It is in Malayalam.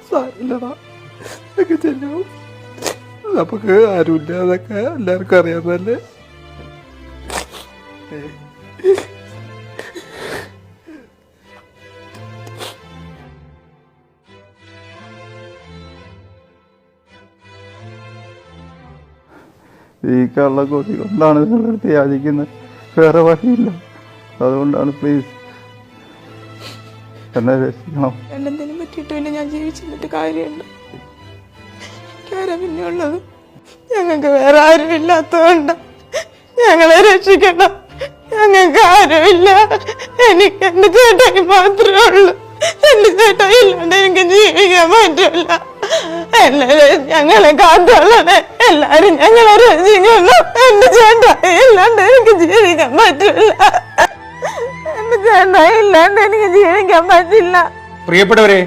സാരില്ലടാ, ഒക്കെ ചെല്ലും. നമുക്ക് ആരുമില്ല, അതൊക്കെ എല്ലാവർക്കും അറിയാവുന്നല്ലേ. ഈ കള്ളക്കൊതി കൊണ്ടാണ് നിങ്ങളുടെ അടുത്ത് യാചിക്കുന്നത്, വേറെ വഴിയില്ല. അതുകൊണ്ടാണ്, പ്ലീസ് എന്നെ രക്ഷിക്കണം. എന്തെങ്കിലും പറ്റിയിട്ട് പിന്നെ ഞാൻ ജീവിച്ചിട്ട് കാര്യമുണ്ട്? ആരാ പിന്നെ ഉള്ളത്? ഞങ്ങൾക്ക് വേറെ ആരും ഇല്ലാത്തതുകൊണ്ട് ഞങ്ങളെ രക്ഷിക്കണം. ഞങ്ങൾക്ക് ആരുമില്ല. എനിക്ക് എന്റെ ചേട്ടായി മാത്രമേ ഉള്ളൂ. എന്റെ ചേട്ടായി ഇല്ലാണ്ട് എനിക്ക് ജീവിക്കാൻ പറ്റില്ല. എല്ലാരും ഞങ്ങളെ കാത്തോളണേ, എല്ലാരും ഞങ്ങളെ രക്ഷിക്കണം. എന്റെ ചേട്ടായി ഇല്ലാണ്ട് എനിക്ക് ജീവിക്കാൻ പറ്റില്ല. എന്റെ ചേട്ടായി ഇല്ലാണ്ട് എനിക്ക് ജീവിക്കാൻ പറ്റില്ല. പ്രിയപ്പെട്ടവരെ,